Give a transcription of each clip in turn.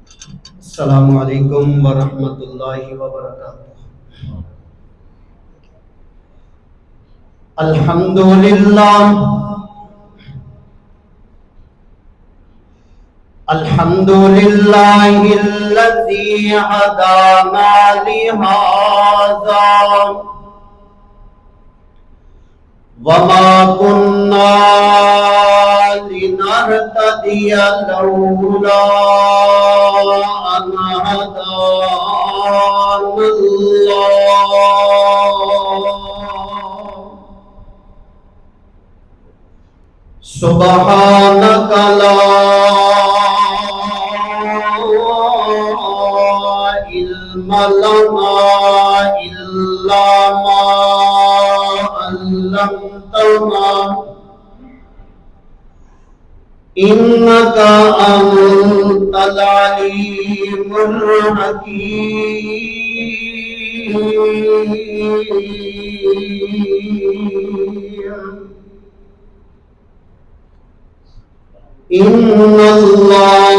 السلام علیکم ورحمۃ اللہ وبرکاتہ۔ الحمد للہ الحمد للہ الذی ہدانا لہذا وما كنا لنهتدي لولا أن هدانا الله سبحانك لا علم لنا إلا ما علمتنا إنك أنت العليم الحكيم إن الله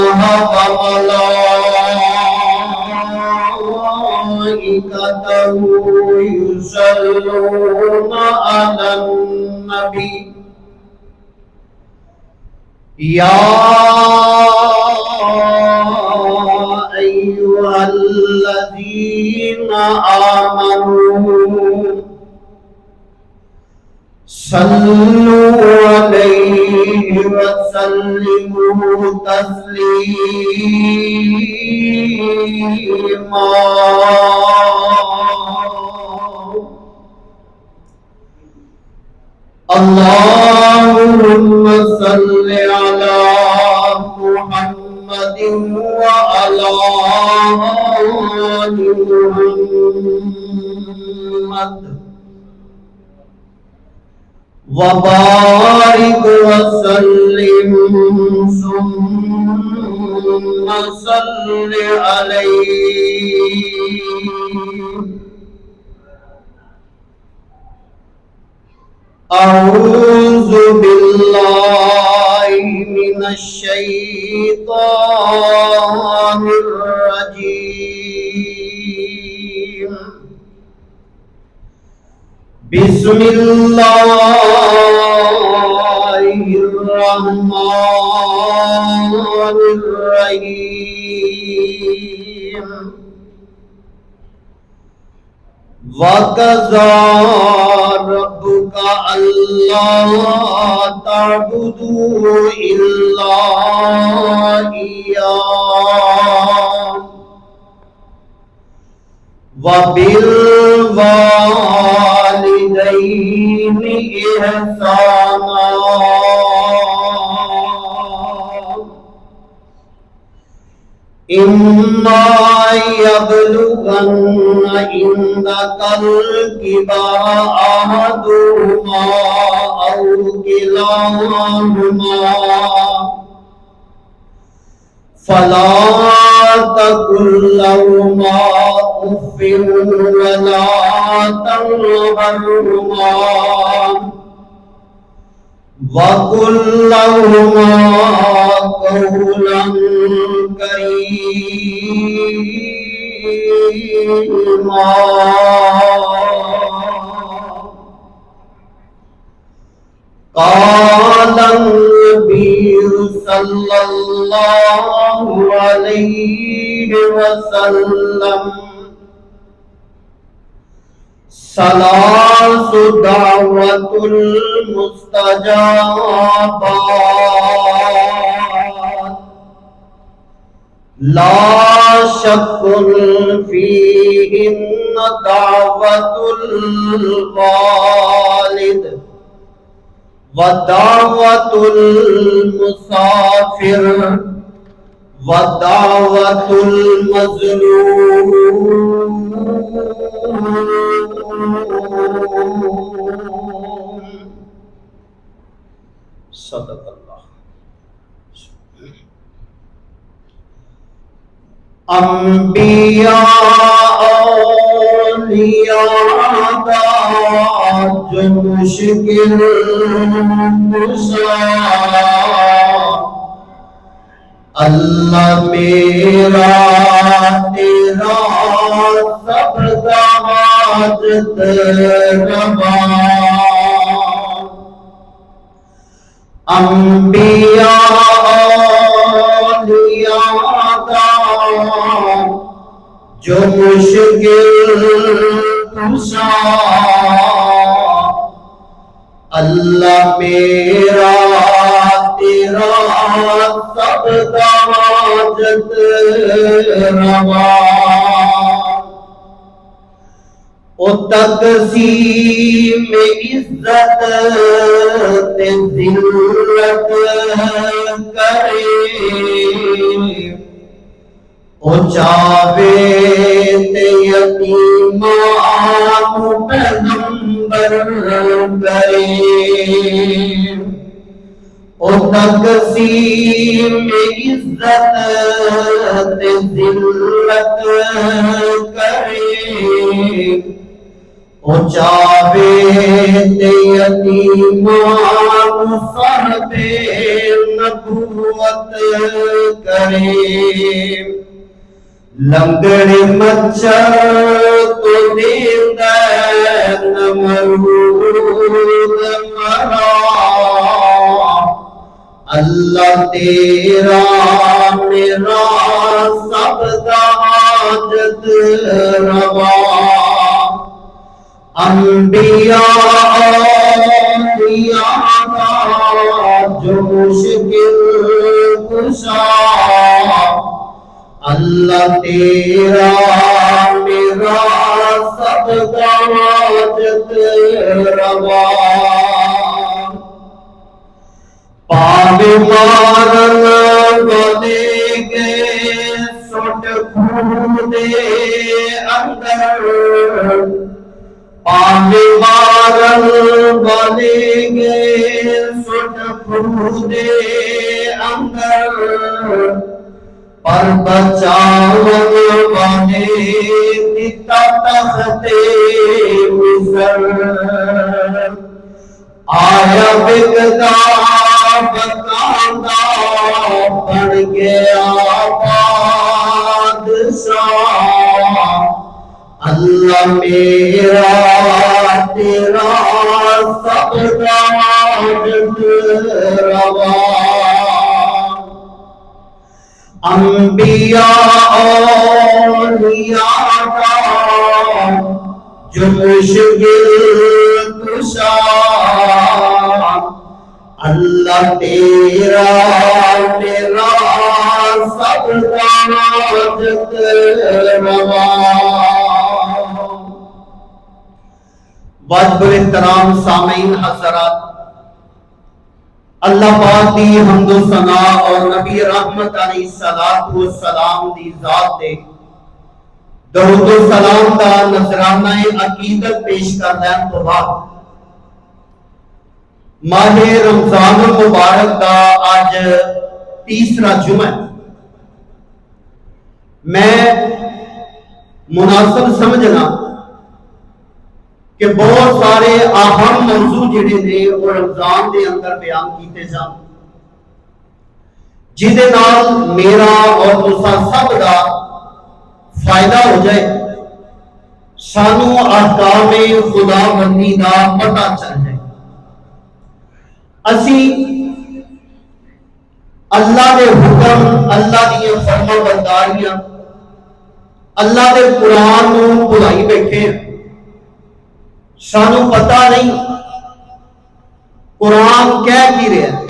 وملائكته يصلون على النبي يا أيها الذين آمنوا صلوا عليه وسلموا تسليما اللهم صل على محمد وعلى آل محمد وبارك وسلم ثم صل عليه أعوذ بالله من الشيطان الرجيم بسم الله الرحمن الرحيم وَقَضَى رَبُّكَ أَلَّا تَعْبُدُوا إِلَّا إِيَّاهُ وَبِالْوَالِدَيْنِ إِحْسَانًا إِمَّا يَبْلُغَنَّ عِندَكَ الْكِبَرَ أَحَدُهُمَا أَوْ كِلَاهُمَا فَلَا تَقُل لَّهُمَا أُفٍّ وَلَا تَنْهَرْهُمَا وَقُل لَّهُمَا قَوْلًا كَرِيمًا قال النبي صلى الله عليه وسلم ثلاث دعوة المستجابات لا شك فيهن دعوة الوالد ودعوة المسافر ودعوة المظلوم صدق اللہ۔ انبیاء اولیاء جو مشکل کشا اللہ میرا تیرا سب کا حاجت روا، انبیاء اولیاء کا جو مشکل کشا، اللہ میرا تیرا سب کا حاجت روا، او تقسیم عزت ذلت کرے، او چاہے تے یتیمان پیغمبر کرے، او تقسیم عزت ذلت کرے، او چاہے تے یتیمان صاحب نبوت کرے، لنگڑ مچھر تو دیندہ نمرود مرا، اللہ تیرا میرا سب کا حاجت روا، انبیاء اولیاء کا جو مشکل کشا، اللہ تیرا میرا سب کا حاجت روا، پاوے مارن والے گئے سٹ کھودے اندر، پاوے مارن والے گئے سٹ کھودے اندر، پر بچاون والے دیتا تخت مصر، آیا بکدا بکاندہ بن گیا بادشاہ، اللہ میرا تیرا سب کا حاجت روا، انبیاء اولیاء کا جو مشکل کشا، اللہ تیرا میرا سب کا حاجت روا۔ واجب احترام سامعین حضرات، اللہ پاک دی حمد و ثنا اور نبی رحمت علیہ السلام دی ذات دے درود و سلام دا نذرانہ عقیدت پیش کر دین تو بعد ماہ رمضان المبارک دا آج تیسرا جمعہ میں مناسب سمجھنا کہ بہت سارے اہم موضوع جڑے نے وہ رمضان دے اندر بیان کیتے جان، جہدے نال میرا اور تساں سب دا فائدہ ہو جائے، سانو احکام خدا بندی دا پتہ چل جائے، اسی اللہ دے حکم، اللہ دی فرما برداریاں، اللہ دے قرآن نو بھلائی بیٹھے ہیں، سانو پتہ نہیں قرآن کہہ کی رہا ہے،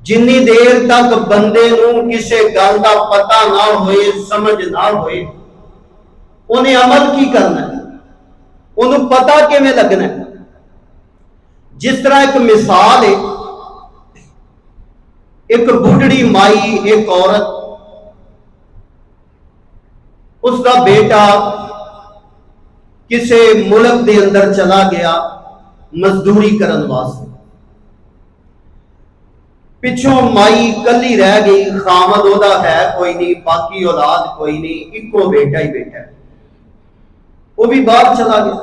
جنی دیر تک بندے نو کسے گل دا پتہ نہ ہوئے، سمجھ نہ ہوئے، انہیں عمل کی کرنا ہے، انہوں پتہ کیویں لگنا ہے۔ جس طرح ایک مثال ہے، ایک بڈھڑی مائی، ایک عورت، اس کا بیٹا کسے ملک دے اندر چلا گیا مزدوری کرن واسطے، پچھوں مائی کلی رہ گئی، خامد اودا ہے کوئی نہیں، باقی اولاد کوئی نہیں، ایکو بیٹا ہی بیٹا ہے، وہ بھی باہر چلا گیا۔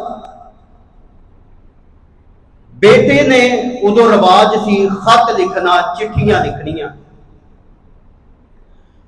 بیٹے نے ادو رواج سی خط لکھنا، چٹھیاں لکھنیاں،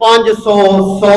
500 100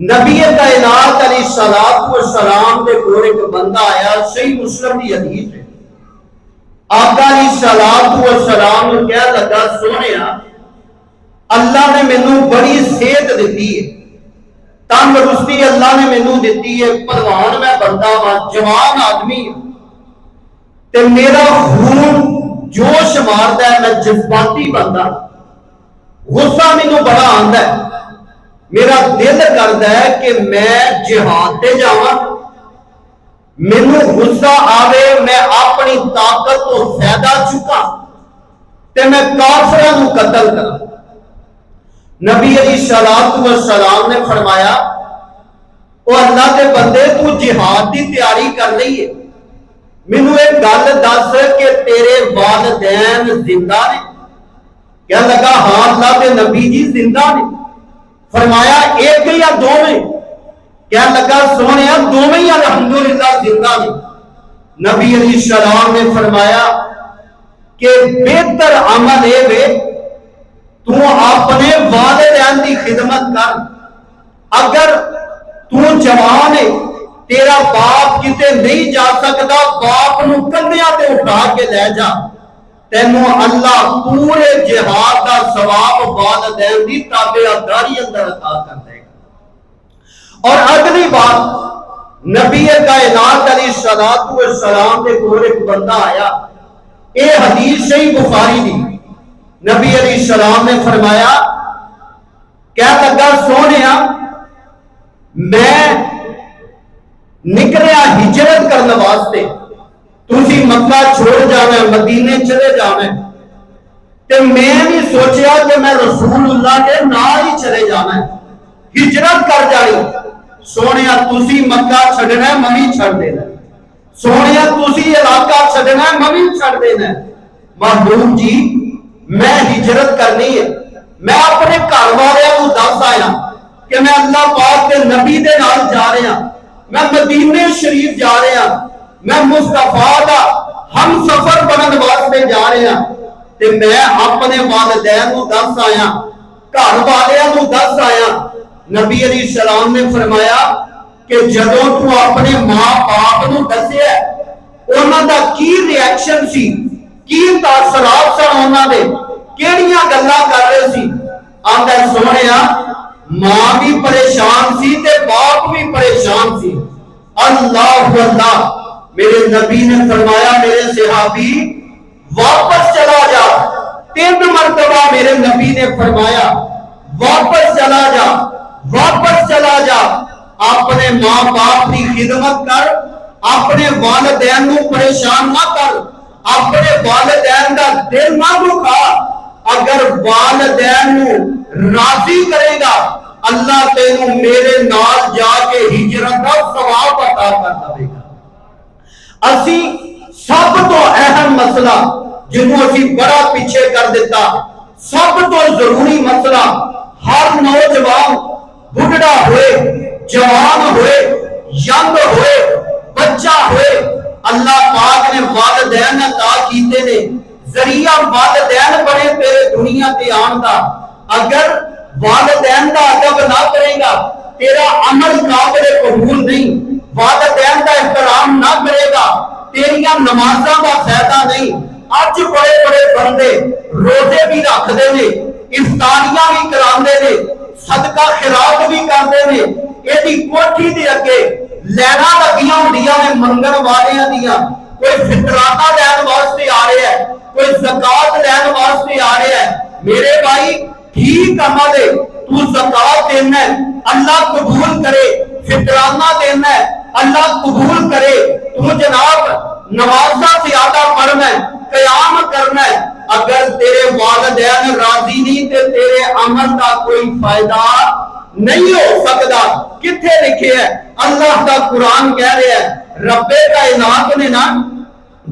نبی کائنات علیہ الصلوۃ والسلام دے کول ایک بندہ آیا، صحیح مسلم دی حدیث ہے۔ آقا علیہ الصلوۃ والسلام نے کہہ لگا، سونیا اللہ نے مینوں بڑی صحت دیتی ہے، تندرستی اللہ نے مینوں دیتی ہے، پروان میں بندہ وا، جوان آدمی تے میرا خون جوش ماردا ہے، میں جذباتی بندہ، غصہ مینوں بڑا آندا ہے، میرا دل کردا ہے کہ میں جہاد تے جاواں، مینوں غصہ آوے، میں اپنی طاقت تو فائدہ چکا تے میں کافراں نوں قتل کراں۔ نبی علیہ الصلوۃ والسلام نے فرمایا، او اللہ کے بندے تو جہاد دی تیاری کر لئی ہے، مینوں ایک گل دس کہ تیرے والدین زندہ نے؟ کہنے لگا ہاں اللہ کے نبی جی زندہ نے۔ فرمایا ایک یا دو میں؟ کہنے لگا سونیا دوویں ہی الحمدللہ زندہ نے۔ نبی علیہ السلام نے فرمایا کہ بہتر عمل اے وے تو اپنے والدین کی خدمت کر، اگر تو جوان ہے تیرا باپ کتے نہیں جا سکتا، باپ نو کندھیاں تے اٹھا کے لے جا، تینوں اللہ پورے جہاد کا ثواب والدین دی تابعداری اندر عطا کر دے گا۔ اور اگلی بات، نبی کائنات علیہ الصلوۃ والسلام کے کول ایک بندہ آیا، اے حدیث صحیح بخاری دی، نبی علیہ السلام نے فرمایا، کہہ لگا سونیا میں نکلیا ہجرت کرنے واسطے، تسی مکہ چھوڑ جانا ہے، مدینے چلے جانا ہے، تے میں نہیں سوچیا کہ میں رسول اللہ کے نال ہی چلے جانا ہے، ہجرت کر جانی۔ سونیا تسی مکہ چھڑنا ہے، میں بھی چھڑ دینا ہے، سونیا تسی علاقہ چھڑنا ہے، میں بھی چھڑ دینا ہے۔ محبوب جی میں ہجرت کرنی ہے، میں اپنے گھر والوں کو دس آیا کہ میں اللہ پاک کے نبی دے نال جا رہا، میں مدینے شریف جا رہا، میں مصطفیٰ دا ہم سفر بنن واسطے جا رہا، تے میں اپنے والدین کو دس آیا، گھر والوں کو دس آیا۔ نبی علیہ السلام نے فرمایا کہ جدوں تو اپنے ماں باپ نو دسیا انہاں دا کی ریئیکشن سی، کی تاثرات سن انہاں دے، کیڑیاں گلاں کر رہے سی؟ آندا سونیا ماں بھی پریشان سی تے باپ بھی پریشان سی۔ اللہ اللہ، میرے نبی نے فرمایا میرے صحابی واپس چلا جا، 3 مرتبہ میرے نبی نے فرمایا واپس چلا جا، واپس چلا جا، اپنے ماں باپ کی خدمت کر، اپنے والدین کو پریشان نہ کر، اپنے والدین کا دل نہ دکھا، اگر والدین کو راضی کرے گا اللہ تینوں میرے نال جا کے ہجرت کا ثواب عطا کر دے گا۔ اسی سب تو اہم مسئلہ جنہوں اسی بڑا پیچھے کر دیتا، سب تو ضروری مسئلہ، ہر نوجوان بڑھڑا ہوئے، جوان ہوئے، ینگ ہوئے، بچہ ہوئے، اللہ پاک نے والدین عطا کیتے نے، ذریعہ والدین بنے تیرے دنیا تے آن دا، اگر والدین کا ادب نہ کرے گا تیرا عمل قابل قبول نہیں، والدین کا احترام نہ کرے گا تیریاں نمازاں کا فائدہ نہیں۔ اج بڑے بڑے بندے روزے بھی رکھتے ہیں، افطاریاں بھی کراندے نے، صدقہ خیرات بھی کرتے ہیں، یہ کوٹھی دے اگے لینا لگیاں ہوندیاں نے منگن والیاں دیاں، کوئی فطرانہ لین واسطے آ رہا ہے، کوئی زکات لین واسطے آ رہا ہے۔ میرے بھائی ٹھیک عمل ہے، تو زکات دینا ہے اللہ قبول کرے، فطرانہ دینا ہے اللہ قبول کرے، تو جناب نمازہ زیادہ پڑھنا ہے، قیام کرنا ہے، اگر تیرے والدین راضی نہیں تے تیرے عمل کا کوئی فائدہ نہیں ہو سکتا۔ کتھے لکھے ہے؟ اللہ کا قرآن کہہ رہے ہیں، رب کائنات نے نا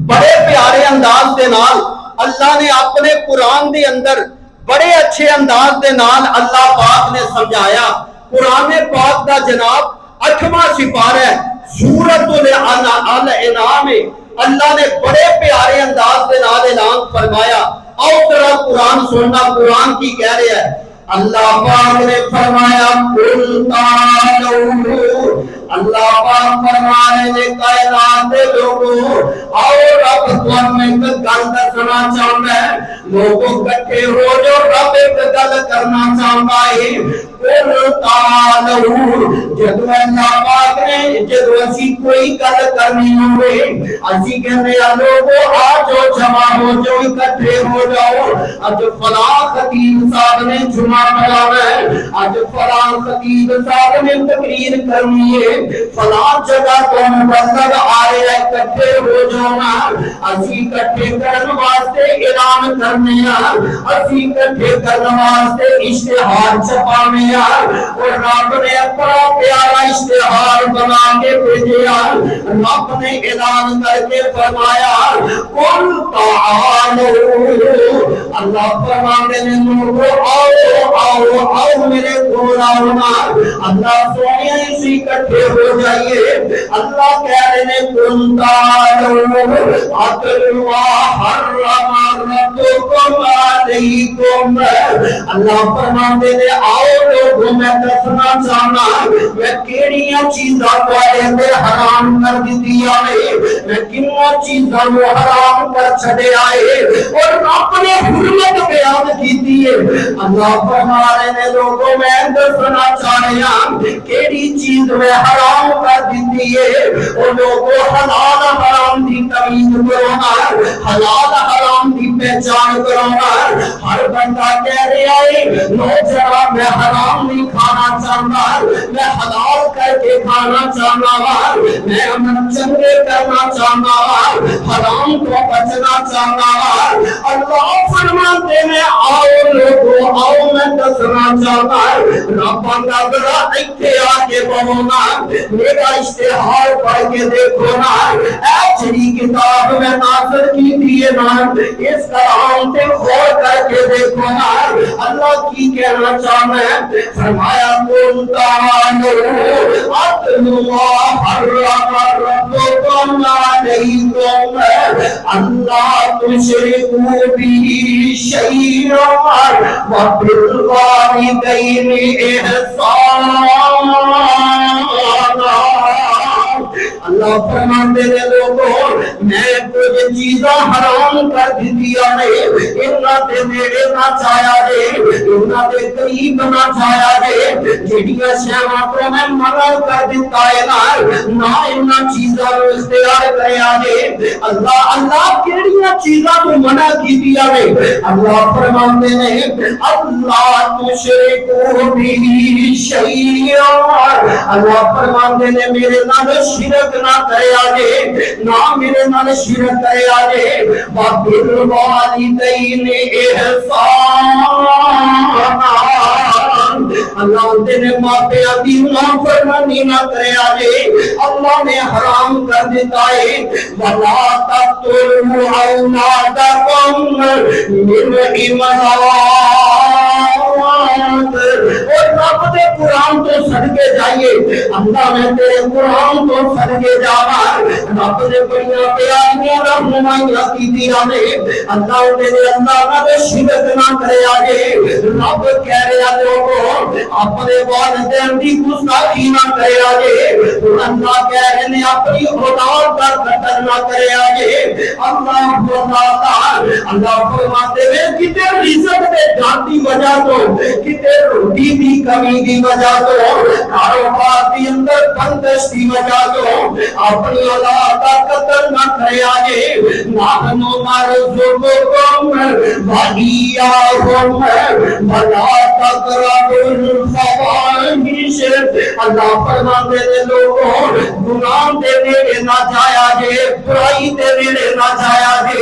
بڑے پیارے انداز دے نال اللہ نے اپنے قرآن دے اندر بڑے اچھے انداز دے نال اللہ پاک نے سمجھایا۔ قرآن پاک دا جناب 8واں سپارہ ہے، سورۃ الانعام میں اللہ نے بڑے پیارے انداز دے نال اعلان فرمایا۔ آؤ ذرا قرآن سننا، قرآن کی کہہ رہے ہیں، اللہ پاک نے فرمایا قل تعالوا، اللہ پاک فرمانے نے کائنات دے لوگوں اور رب تمہیں ایک گل دسنا چاہتا ہے، لوگوں کٹھے ہو جو رب ایک گل کرنا چاہتا ہے۔ قل تعالوا، جدو اللہ پاک نے جدو اسی کوئی گل کرنی ہوئے اسی کہنے لوگوں آجو جمع ہو جو اکٹھے ہو جاؤ، آج فلاں خطیب صاحب نے جمعہ پڑھانا ہے، آج فلاں خطیب صاحب نے تقریر کرنی ہے، فلاں جگہ تو مبلغ آئے اکٹھے ہو جانا، اسی اکٹھے کرنے واسطے اعلان کرنے اسی اکٹھے کرنے واسطے اشتہار چھپانے اور رب نے اپنا پیارا اشتہار بنا کے بھیجا، رب نے اعلان کر کے فرمایا قل تعالوا، اللہ فرماتے ہیں لوگوں آؤ آؤ آؤ میرے کول آؤ، اللہ سونے اسی اکٹھے ہو جائیے، اللہ کہہ رہے ہیں قل تعالوا اتلو ما حرم ربکم علیکم، اللہ فرماتے ہیں آؤ لوگوں میں دسنا چاہنا میں کیڑیاں چیزاں تواڈے اندر حرام کر دتی آئے، میں کنوں چیزاں کو حرام کر چھڈے آئے اور رب نے حرمت بیان کیتی ہے۔ اللہ فرما رہے ہیں لوگوں میں دسنا چاہیا کیڑی چیز میں حرام کر دتی ہے، اور لوگوں حلال حرام دی تمیز کرو، حلال حرام دی پہچان کرو۔ ہر بندہ کہہ رہا ہے لو جناب میں حرام نہیں کھانا چاہتا، میں حلال کر کے کھانا چاہتا، میں امن چنگے کرنا چاہتا، حرام کو بچنا چاہتا۔ اللہ فرماتے ہیں آؤ لوگوں آؤ میں دسنا چاہتا، رب بندہ ذرا ایتھے آ کے بہونا، میرا اشتہار پڑھ کے دیکھو نا، اے جڑی کتاب میں نازل کی تھی نا اس کلام سے غور کر کے دیکھو نا، اللہ کی کہنا چاہتا ہے، فرمایا قل تعالوا اتلو ما حرم ربکم علیکم الا تشرکوا به شیئا وبالوالدین احسانا۔ اللہ فرماتے ہیں لوگوں میں کچھ چیزاں حرام کر دتی آئے، انہاں تے میرے نہ چاہیا جے، انہاں دے قریب نہ چاہیا جے، جڑیاں شیاں تو میں منع کر دتا ہے نہ انہاں چیزاں نو اختیار کریا جے۔ اللہ کیڑیاں چیزاں تو منع کیتی آئے، اللہ فرماتے ہیں اللہ تشرکوا به شیئا، اللہ فرماتے ہیں میرے نال شرک نہ کریا جے، نہ میرے نال شرک کریا جے، وبالوالدین احسانا، اللہ نے ماپیا دی نافرمانی نہ کریا جے، اللہ نے حرام کر دیتا ہے ولا تقتلوا اولادکم من املاق، اور رب دے قرآن تو صدقے جائیے، اللہ میں تیرے قرآن تو صدقے جاوا، رب نے بڑیاں پیاریاں رہنمائیاں کیتی آنے، اللہ نے اللہ نے شرک نہ کریا جے، رب کہہ رہا لوگوں اپنے والدین کی گستاخی نہ کریا جے، اللہ کہہ رہے ہیں اپنی اولاد کا قتل نہ کریا جے، اللہ فرماتا، اللہ فرماتے ہیں کتے رزق دے جاتی وجہ تو، کتے روٹی دی کمی دی وجہ تو، کاروبار دی اندر بندش دی وجہ تو اپنی اولاد کا قتل نہ کریا جے، نحن نرزقکم وإیاہم ولا تقربوا الفواحش، اللہ فرماتے ہیں لوگوں گناہ دے میرے نہ جایا جے، برائی دے میرے نہ جایا جے،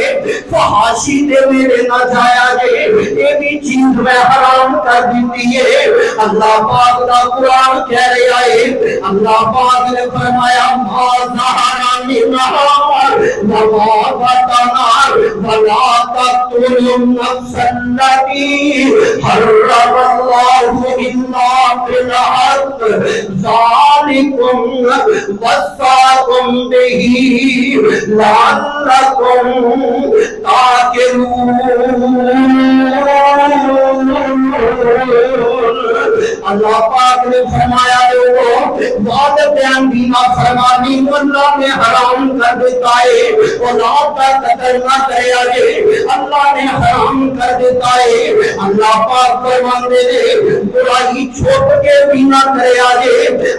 فحاشی دے میرے نہ جایا جے، یہ بھی چیز میں حرام کر دیتی ہے۔ اللہ پاک دا قرآن کہہ رہا ہے، اللہ پاک نے فرمایا ما ظہر منہا وما بطن ولا تقتلوا النفس التي حرم اللہ الا بالحق ذلك ذالکم وصاکم بہ لعلکم تعقلون۔ اللہ پاک نے فرمایا لوگوں والدین کی نافرمانی اللہ نے حرام کر دیتا ہے، اولاد کا قتل نہ کریا جے اللہ نے حرام کر دیتا ہے۔ اللہ پاک فرماتے ہیں برائی چھوٹ کے بھی نہ کریا جے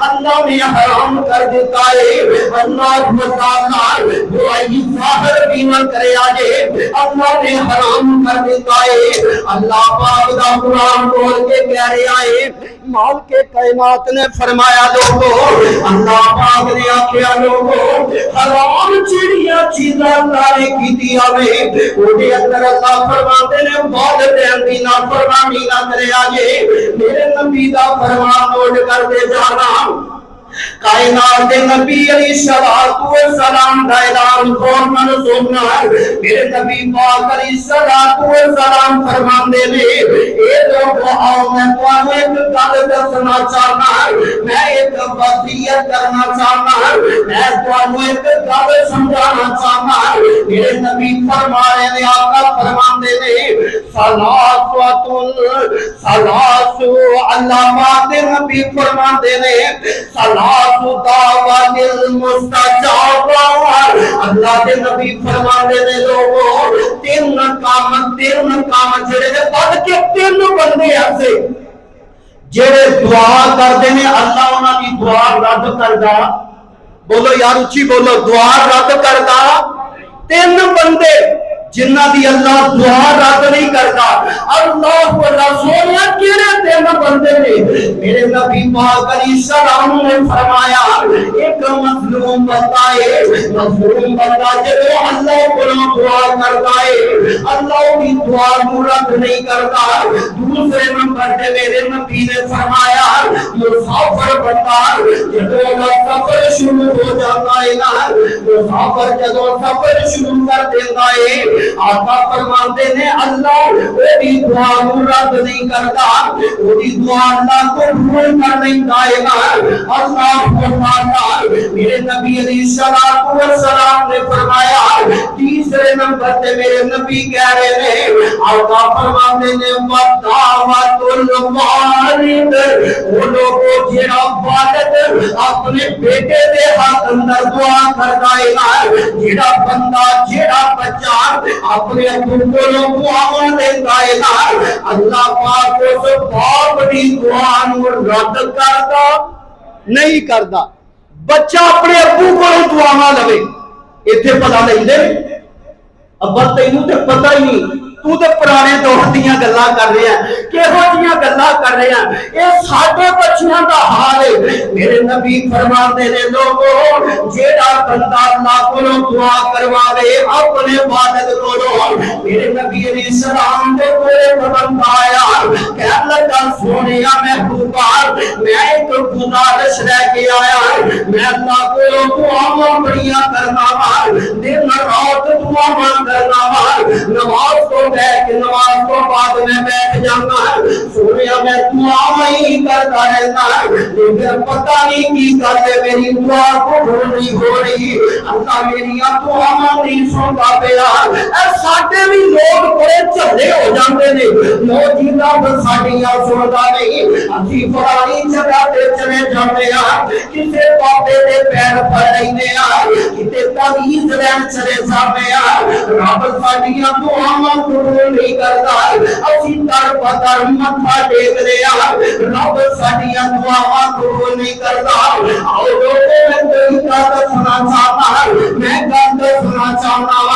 اللہ نے حرام کر دیتا ہے۔ اللہ تعالی برائی ظاہر بھی نہ کریا جے اللہ نے حرام کر دیتا ہے۔ اللہ پاک دا قرآن بول کے کہہ رہا ہے مال کے کائنات نے فرمایا لوگوں اللہ پاک نے آکھیا لوگوں حرام چڑیاں چیزاں اللہ نے کیتی آوے اودے اندر اللہ فرماتے نے والدین دی نافرمانی نہ کریا جے۔ میرے نبی دا فرمان نوٹ کر دے جانا کائنات نبی علیہ الصلوۃ والسلام کا اعلان فوراً سننا۔ میرے نبی پاک علیہ الصلوۃ والسلام فرماندے نے اے لوگو آؤ میں تمہیں ایک گل دسنا چاہنا، میں ایک وصیت کرنا چاہنا، میں تمہیں ایک گل سمجھانا چاہنا۔ میرے نبی فرمانے نے آقا فرماندے نے ثلاث علامات نبی فرماندے نے دعوت المستجاب۔ اللہ کے نبی فرمانے نے لوگوں تین کام جڑے نے پڑھ کے تین بندے ایسے جڑے دعا کرتے ہیں اللہ انہاں دی دعا رد کردا۔ بولو یار اچھی بولو، دعا رد کردا۔ تین بندے جنہ دی اللہ دعا رد نہیں کرتا۔ اللہ رسول کیڑے تین بندے نے؟ میرے نبی پاک علیہ السلام نے فرمایا ایک مظلوم بندہ ہے، مظلوم بندہ جب اللہ کو دعا کرتا ہے اللہ کی دعا رد نہیں کرتا۔ دوسرے نمبر پہ میرے نبی نے فرمایا مسافر بندہ جب سفر شروع ہو جاتا ہے نا، مسافر جب سفر شروع کر دیتا ہے آقا فرماتے ہیں اللہ وہ دعا رد نہیں کرتا، وہ دعا اللہ کو قبول کر نہیں دے گا۔ اللہ فرماتا میرے نبی علیہ الصلوۃ والسلام نے فرمایا تیسرے نمبر پہ میرے نبی کہہ رہے ہیں آقا فرماتے ہیں ودعوت الوالد، وہ لوگ جڑا والد اپنے بیٹے دے حق اندر دعا کرتا ہے، جڑا بندہ جڑا بچہ اپنے ابو کو دعا دیتا ہے اللہ پاک اس باپ کی دعا رد کرتا نہیں کرتا۔ بچہ اپنے ابو کو دعا لوے ایتھے پتہ نہیں دے ابا تینوں تے پتہ ہی نہیں، تو تے پرانے دور دیاں گلاں کر رہے ہیں، کہو جیاں گلاں کر رہے ہیں، اے ساڈے بچیاں دا حال ہے۔ میرے نبی فرماتے نے لوگوں جیڑا بندہ اللہ کو دعا کرواوے اپنے والد کو، میرے نبی علیہ السلام دے کوئے پابند آیا کہنے لگا سونیا محبوبہ میں ایک گزارش لے کے آیا، میں اللہ کو دعا بڑیاں کرنا وا، دن رات دعا کرنا وا، نماز کو بیٹھ نماز کو بعد میں بیٹھ جانا، سونیا میں دعا نہیں کرتا رہتا لیکن پتہ نہیں کی کرتے میری دعا قبول نہیں ہو رہی، اللہ میری دعا نہیں سنتا پیا۔ ساڈے بھی لوگ بڑے جھلے ہو جاتے نے، موجودہ ساڈیاں سنتا نہیں، اسی فلانی جگہ تے چلے جاتے ہیں، کسے بابے دے پیر پڑ رہے ہیں، کتے تعویذ لین چلے جاتے ہیں، رب ساڈیاں دعاواں قبول نہیں کرتا، اسی در بدر متھا ٹیک رہے ہیں، رب ساڈیاں دعاواں قبول نہیں کرتا۔ آؤ لوگوں میں کوئی گل سنا چاہتا ہے، میں گل سنا چاہتا ہوں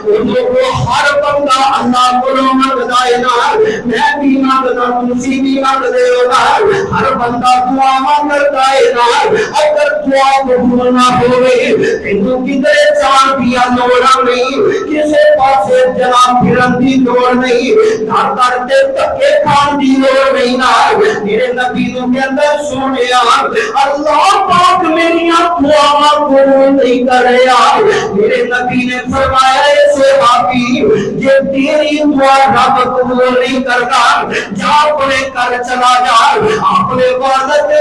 لوگوں ہر بندہ اللہ کو منگدا ہے نا، میں بھی منگدا تسی بھی منگدے ہو نا، ہر بندہ دعاواں کرتا ہے نا، اگر دعا قبول نہ ہوئے تینوں کدھر جان دیا لوڑ نہیں، کسے پاسے جناب پھرن دی لوڑ نہیں، گھر گھر تے دھکے کھان دی لوڑ نہیں نا۔ میرے نبی نو کے اندر سنیا اللہ پاک میری دعاواں قبول نہیں کر رہا، میرے نبی نے فرمایا اے صحابی جے تیری دعا رب قبول نہیں کرتا جا اپنے گھر چلا جا، اپنے والد کے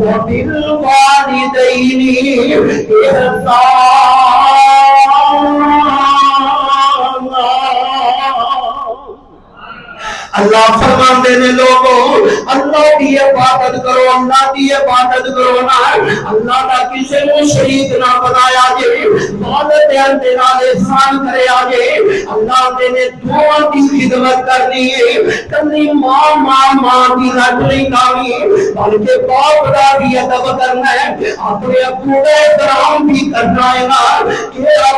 وبالوالدین احسانا۔ اللہ فرماندے نے لوگوں اللہ کی عبادت کرو، اللہ کی عبادت کرو نا، اللہ کا کسی کو شریک نہ بنایا جے، والدین دے نال احسان کرے آجے، اللہ دے نے دعا کی خدمت کرنی ہے، کبھی ماں کی لٹ نہیں کھانی، بلکہ باپ دا بھی ادب کرنا ہے، اپنے ابو کا احترام بھی کرنا ہے نا۔ کیڑا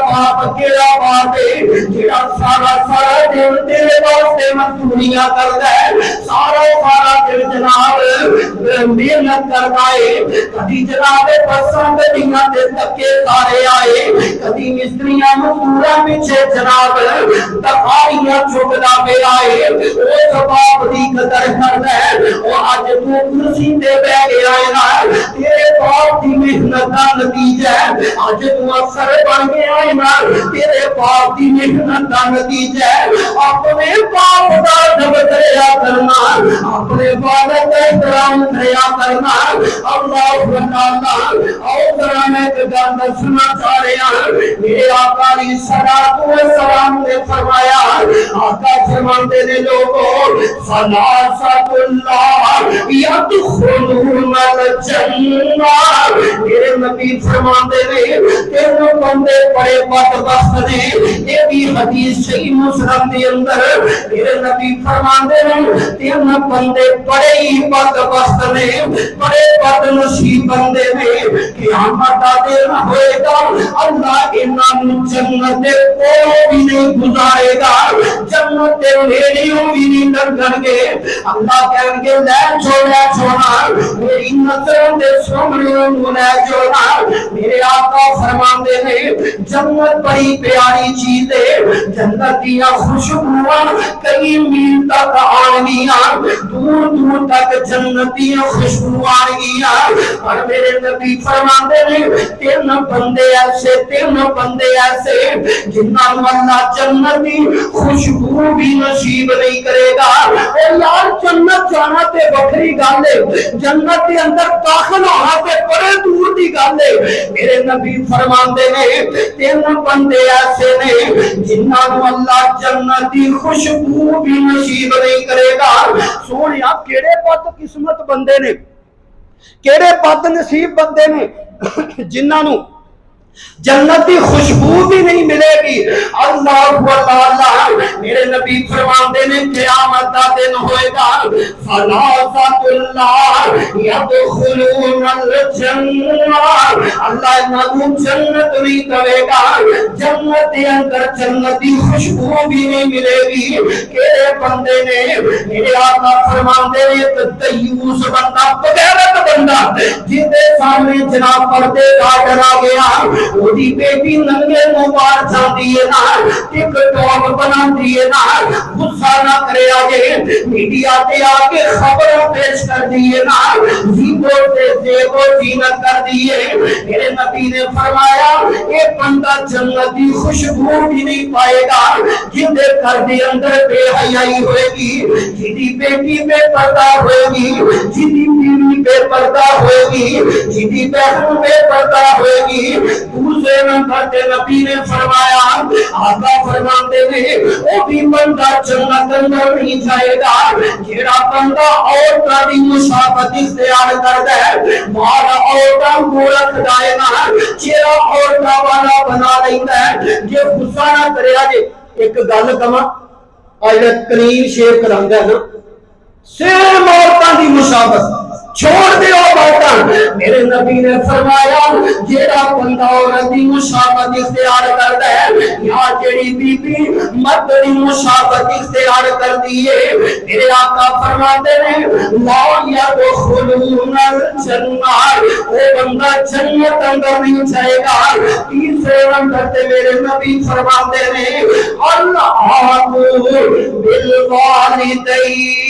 باپ ہے جڑا سارا دن تیرے واسطے مزدوریاں کرتا ہے، سارا دن جناب محنت کرتا ہے، کبھی جناب بساں گڈیاں تے دھکے سارے آئے، کبھی مستریاں مزدوراں پیچھے جناب تخاریاں چکدا پہ آئے، اس باپ دی قدر کردا ہے۔ اور اج تو کرسی تے بیٹھ گیا ہے نا، تیرے باپ دی محنت دا نتیجہ ہے، اج تو افسر بن گیا ہے نا، تیرے باپ دی محنت دا نتیجہ ہے۔ اپنے باپ دا ادب کریا کرنا، اپنے والد کا احترام کریا کرنا۔ اللہ تعالی اور ذرا میں ایک گل دسنا چاہ رہا ہوں، میرے آقا علیہ الصلوۃ والسلام نے فرمایا، آقا فرماتے نے لوگوں ثلاثۃ اللہ یدخلون الجنہ، میرے نبی فرماتے نے تینوں بندے بڑے بدبخت نے، یہ بھی حدیث صحیح مسلم کے اندر میرے نبی فرماتے ہیں تین بندے بڑے ہی بدبخت نے، بڑے بد نصیب بندے نے، قیامت کا دن ہوئے گا اللہ انہاں جنت کو بھی نہیں گزارے گا، جنت کے نیڑیوں بھی نہیں لنگھن گے، اللہ کہیں گے لے چھوڑا میری نظروں دے سامنے لے چھوڑا۔ میرے آقا فرماندے نے جنت بڑی پیاری چیز ہے، جنت دیا خوشبوئاں کئی میل تک آنگیاں، دور دور تک جنت دیا خوشبو آنگیاں، اور میرے نبی فرماندے نے تین بندے ایسے جنہاں اللہ جنت دی خوشبو بھی نصیب نہیں کرے گا۔ اور یار جنت جانا تے بکری گل ہے، جنت کے اندر داخل ہونا تے بڑے دور دی گل ہے۔ میرے نبی فرماندے نے تین بندے ایسے نے جنہاں اللہ جنت دی خوشبو بھی نصیب نہیں کرے گا۔ سونیا کیڑے بد قسمت بندے نے، کیڑے بد نصیب بندے نے جنہاں نو جنت کی خوشبو بھی نہیں ملے گی۔ اللہ اللہ میرے نبی فرماندے نے قیامت کا دن ہوئے گا ثلاثۃ اللہ یدخلون الجنہ، اللہ انہوں جنت نہیں کرے گا، جنت کے اندر جنت کی خوشبو بھی نہیں ملے گی۔ کیڑے بندے نے؟ میرے آقا فرماندے نے ایک دیوس بندہ، بغیرت بندہ جس کے سامنے جناب پردے کا ڈرا گیا، وہی بیٹی ننگے مبار جاندی ہے نا، ٹک ٹاک بنا دیے نا، غصہ نہ کرے آگے میڈیا تے آگے خبروں پیش کر دیے نا، زیبو سے زیبو زینت کر دیے۔ میرے نبی نے فرمایا یہ بندہ جنتی خوشبو بھی نہیں پائے گا، جن دے گھر دے اندر بے حیائی ہوئے گی، جنی بیٹی بے پردہ ہوئے گی، جنی بیوی بے پردہ ہوئے گی، جنی بہن بے پردہ ہوئے گی۔ دوسرے نمبر تے نبی نے فرمایا، آقا فرماتے ہیں وہ بھی بندہ جنت اندر نہیں جائے گا جیڑا بندہ عورتاں دی مشابہت اختیار کردا ہے، مالا عورتاں کو رکھدا ہے نا، چہرہ عورتاں والا بنا لیندا ہے۔ جے غصہ نہ کرے جے ایک گل کہاں آ جڑا کلین شیو کراندا ہے نا، صرف عورتاں دی مشابہت چھوڑ دیو باتاں۔ میرے نبی نے فرمایا جیڑا بندہ عورت دی مشابہت اختیار کردا ہے یا جیڑی بی بی مرد دی مشابہت اختیار کردی ہے، میرے آقا فرماتے ہیں لا یدخلون الجنہ، وہ بندہ جنت اندر نہیں جائے گا۔ تیسرے نمبر تے میرے نبی فرماتے ہیں اللہ بالوالدین،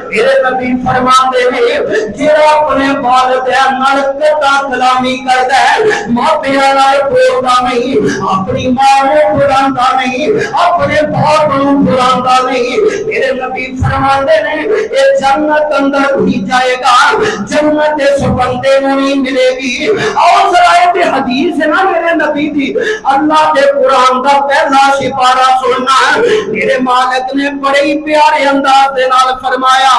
میرے نبی فرماتے ہیں جڑا اپنے والدین نال قطع کلامی کردا ہے ماپیاں نال بولدا نہیں اپنی ماں نوں بلاندا نہیں اپنے باپ نوں بلاندا نہیں میرے نبی فرماتے ہیں یہ جنت اندر نہیں جائے گا جنت اس بندے نوں نہیں ملے گی اور ذرا یہ حدیث ہے نا میرے نبی دی اللہ کے قرآن دا پہلا سپارہ سننا میرے مالک نے بڑے ہی پیارے انداز دے نال فرمایا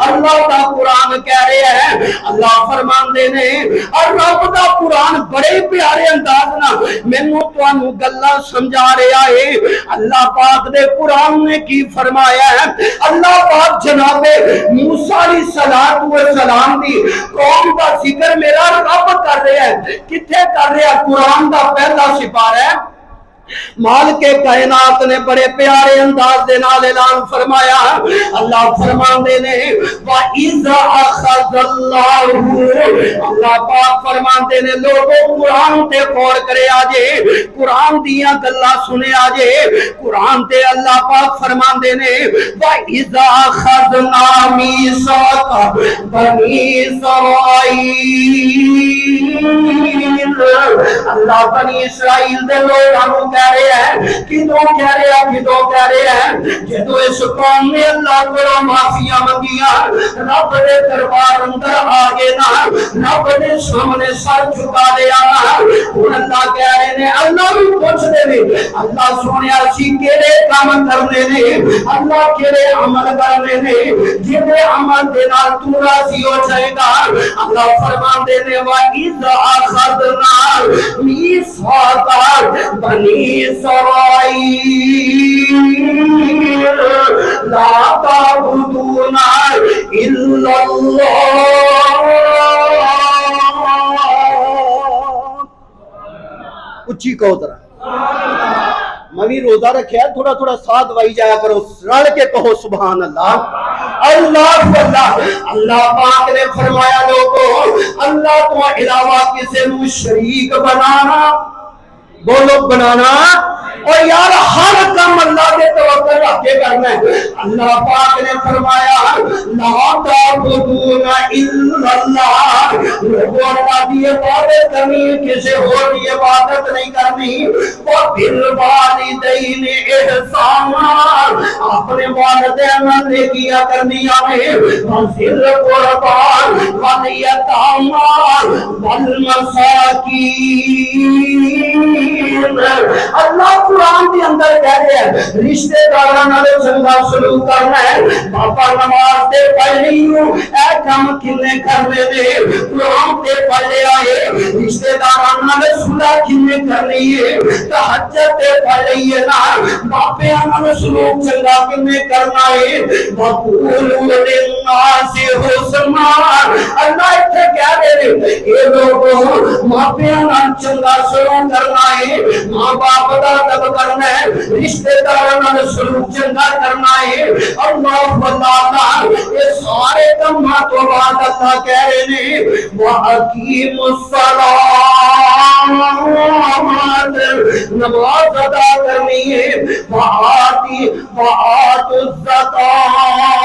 اللہ دا قرآن کہہ رہے ہیں اللہ فرماندے نے اور رب دا قرآن بڑے ہی پیارے انداز نال مینوں تانوں گلاں سمجھا رہا ہے اللہ پاک دے قرآن نے کی فرمایا ہے اللہ پاک جناب موسیٰ علیہ السلام دی قوم دا ذکر میرا رب کر رہا ہے کتھے کر رہا ہے قرآن دا پہلا سپارہ ہے مالک کائنات نے بڑے پیارے انداز دے نال اعلان فرمایا اللہ فرماندے نے وَإِذَا أَخَذَ اللَّهُ اللہ پاک فرماندے نے لوگوں قرآن تے غور کرے آجے قرآن دیاں گلاں سنے آجے قرآن تے اللہ پاک فرماندے نے وَإِذَا أَخَذْنَا مِيثَاقَ بَنِي إِسْرَائِيلَ اللہ بنی اسرائیل دے لوگوں کہہ رہے ہیں کدوں کہہ رہے ہیں جدو اس قوم نے اللہ کو معافیاں منگیاں رب دے دربار اندر آگے نہ رب دے سامنے سر جھکا لیا نہ ہن اللہ کہہ رہے نے اللہ بھی پوچھ دے نے اللہ سونیا سی کیڑے کام کرنے نے اللہ کیڑے عمل کرنے نے جے عمل دے نال تو راضی ہو جائے گا اللہ فرماندے نے وَإِذَا أَخَذْنَا مِيثَاقَ بَنِي إِسْرَائِيلَ لَا تَعْبُدُونَ إِلَّا اللَّهَ اچھی کہو ذرا میں بھی روزہ رکھیا تھوڑا تھوڑا ساتھ دوائی جایا کرو رل کے کہو سبحان اللہ اللہ اللہ اللہ پاک نے فرمایا لوگوں اللہ تو علاوہ کسی نو شریک بنانا بولو بنانا اور یار ہر کام اللہ کے توقع رکھ کے کرنا ہے اللہ پاک نے فرمایا لا تعبدون الا اللہ لوگوں اللہ کی عبادت کرنی کسی اور کی عبادت نہیں کرنی وبالوالدین احسانا اپنے والدین نیکیاں کرنی ہے وذل القربى والیتامی والمساکین اللہ قرآن کے اندر کہہ رہے ہیں رشتے داراں نال چنگا سلوک کرنا ہے بابا نماز تے پڑھ رہی ہوں اے کام کنے کرنے دے قرآن تے پڑھ لے آئے رشتے داراں نال صلح کنے کرنی ہے تہجد تے پڑھ رہی ہے نا باپیاں نال سلوک چنگا کنے کرنا ہے وقولوا للناس حسنا اللہ اتھے کہہ رہے ہیں اے لوگوں ماپیاں نال چنگا سلوک کرنا ہے ماں باپ دا ادب کرنا ہے رشتے داراں نال سلوک چنگا کرنا ہے اللہ اللہ یہ سارے کاماں تو بعد اللہ کہہ رہے ہیں وَأَقِیمُوا الصَّلَاةَ نماز ادا کرنی ہے وَآتُوا الزَّکَاةَ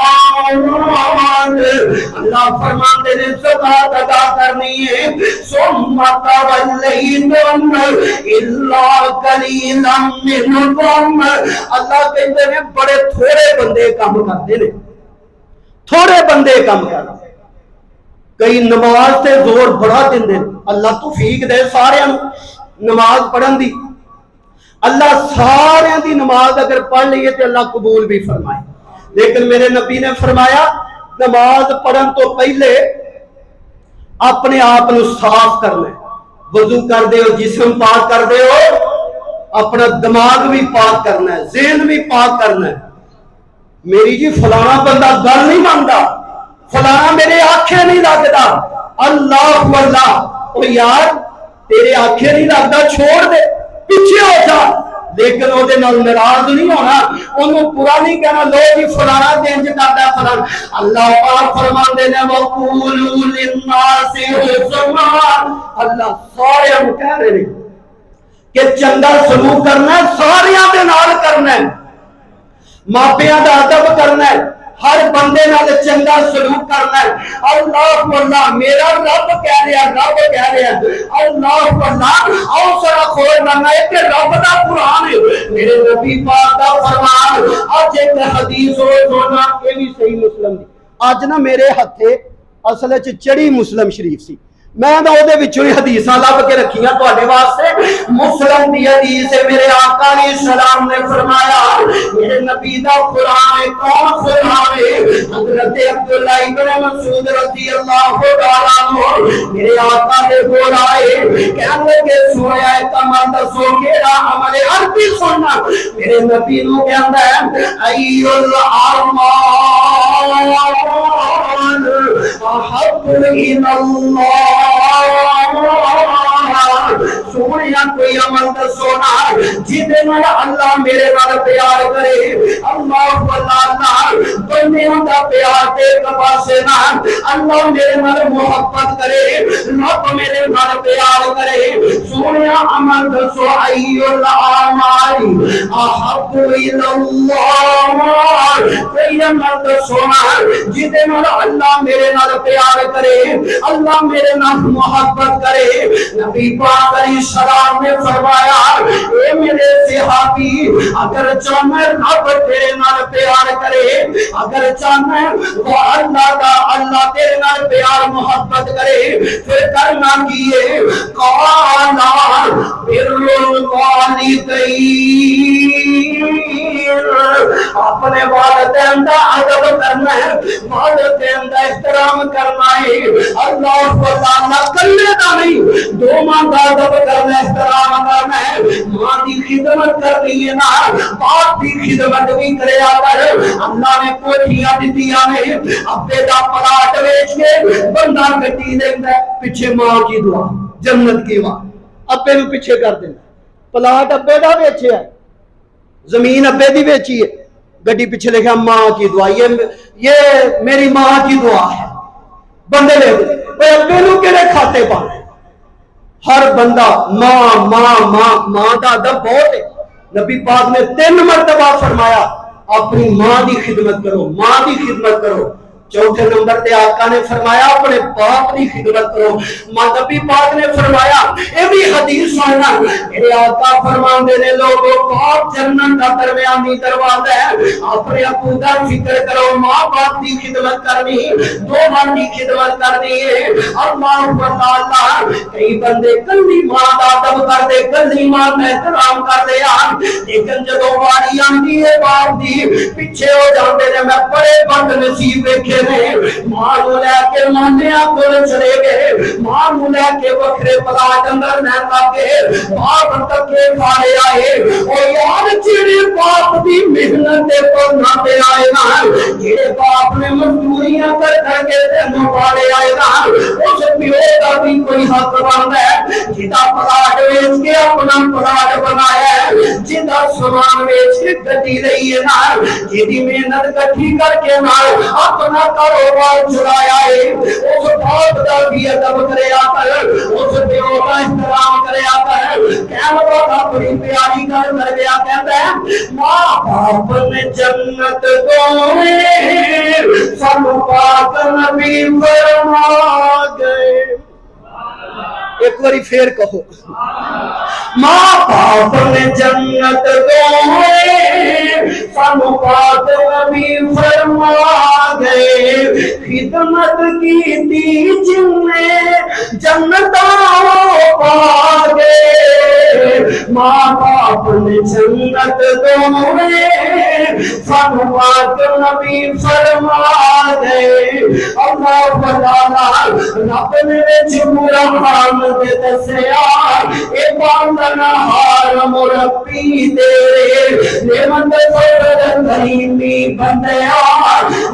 اللہ فرماتے ہیں زکات ادا کرنی ہے ثُمَّ تَوَلَّیْتُمْ إِلَّا قَلِيلًا مِّنْکُمْ اللہ کہتے ہیں بڑے تھوڑے بندے کام کرتے ہیں تھوڑے بندے کام کرتے کئی نماز تے زور بڑا دن دے اللہ توفیق دے سارے نماز پڑھن دی اللہ سارے دی نماز اگر پڑھ لیے تو اللہ قبول بھی فرمائے لیکن میرے نبی نے فرمایا نماز پڑھن تو پہلے اپنے آپ نو صاف کرنا ہے وضو کر دے ہو جسم پاک کر دے ہو اپنا دماغ بھی پاک کرنا ہے ذہن بھی پاک کرنا ہے میری جی فلانا بندہ گل نہیں مانتا فلانا میرے آنکھیں نہیں لگتا اللہ اللہ او یار تیرے آنکھیں نہیں لگتا چھوڑ دے پیچھے ہو جا لیکن وہ ناراض نہیں ہونا انہوں پورا نہیں کہنا لو جی فلانا دینج کرتا فلانا اللہ پاک فرماندے نے وَقُولُوا لِلنَّاسِ حُسْنًا اللہ سارے ہم کہہ رہے ہیں کہ چنگا سلوک کرنا ہے ساریاں دے نال کرنا ہے ماپیاں دا ادب کرنا ہے ہر بندے نال چنگا سلوک کرنا ہے. اللہ اللہ میرا رب کہہ رہا رب کہہ رہا اللہ اللہ آؤ سارا کھول کرنا ہے کہ رب دا قرآن ہے میرے نبی پاک دا فرمان. اج ایک حدیث ہو سونا یہ بھی صحیح مسلم دی اج نا میرے ہتھے اصل وچ چڑھی مسلم شریف سی میں نہ او دے وچوں ہی حدیثاں لب کے رکھیاں تواڈے واسطے. مسلم دی حدیث ہے میرے آقا علیہ السلام نے فرمایا میرے نبی دا قرآن ہے. کون قرآن ہے؟ حضرت عبداللہ ابن مسعود رضی اللہ تعالیٰ عنہ میرے آقا دے کول آئے کہنے لگے سویا ہے کمال دسو کیڑا عمل عربی سننا. میرے نبی نو کہندا ہے ایو الاعمال احب الی اللہ. سویا کوئی عمل دسونا جہدے نال اللہ میرے نال پیار کرے. اللہ اللہ بندیاں دا پیار تے ایک پاسے نہ اللہ میرے نال محبت کرے رب میرے نال پیار کرے. سویا عمل دسو ایو الاعمال احب الی اللہ. کوئی عمل دسونا جہدے نال اللہ میرے نال پیار کرے اللہ میرے نال محبت کرے. نبی پاک علیہ السلام نے فرمایا اے میرے صحابی اگر چاہنا رب تیرے نال پیار کرے اگر چاہنا وہ اللہ دا اللہ تیرے نال پیار محبت کرے پھر کرنا کیے قالا بر الوالدین اپنے والدین دا ادب کرنا ہے والدین دا احترام کرنا ہے. اللہ تعالی کلے دا نہیں دو ماں دا ادب کرنا احترام کرنا ہے. ماں دی خدمت کرنی ہے نا باپ دی خدمت بھی کرے کر. اللہ نے کوٹھیاں دتیاں نے ابے دا پلاٹ بیچ کے بندہ گڈی دیندا ہے پیچھے ماں کی دعا جنت کی ماں ابے نو پیچھے کر دیندا. پلاٹ ابے دا بیچیا ہے زمین ابے دی بیچی ہے گڈی پیچھے لکھا ماں کی دعا یہ میری ماں کی دعا ہے. بندے لے دے ابے نو کیڑے کھاتے پانے. ہر بندہ ماں ماں ماں ماں دا ادب بہت ہے. نبی پاک نے 3 مرتبہ فرمایا اپنی ماں دی خدمت کرو ماں دی خدمت کرو. چوتھے نمبر تے آقا نے فرمایا اپنے باپ دی خدمت کرو. نبی پاک نے فرمایا اے بھی حدیث سننا میرے آقا فرماندے نے لوگوں باپ جنت دا درمیانی دروازہ ہے. اپنے ابو دا فکر کرو ماں باپ دی خدمت کرنی دو ماں دی خدمت کرنی ہے. اللہ تعالی کئی بندے کلی ماں دا ادب کردے کلی ماں دا احترام کردے لیکن جدوں واری آندی ہے باپ دی پیچھے ہو جاندے نے. میں بڑے بد نصیب ویکھے ماں نو لے کے مانیا کول چلے گئے ماں نو لے کے وکھرے پلاٹ اندر نہ لگے باپ تکے کھاڑے آئے. او یار جڑے باپ دی محنت تے پڑھنا تے آئے نا جڑے باپ نے مزدوریاں کر کے تینوں پالے آئے نا اس پیو دا بھی کوئی حق بندا ہے جدا پلاٹ ویچ کے اپنا پلاٹ بنایا ہے جدا سامان ویچ کے گڈی لئی ہے نا جدی محنت کٹھی کر کے نال اپنا کاروبار چلایا ہے اس باپ دا بھی ادب کریا کر اس پیو کا احترام کریا کر. کہنا بابا بڑی پیاری گل کر گیا کہتا ہے ماں باپ نے جنت دوئے سانو پاک نبی فرما گئے. ایک باری پھر کہو ماں باپ نے جنت دوئے سانو پاک نبی فرما گئے. خدمت کی تھی جن نے جنتوں پا گئے. ماں باپ نے جنت دوئے سانو پاک نبی فرما گئے. اللہ تعالی رب نے جمورا حال دے دسیا اے باندنا ہار مربی تیرے نعمت پر غریبی بندیا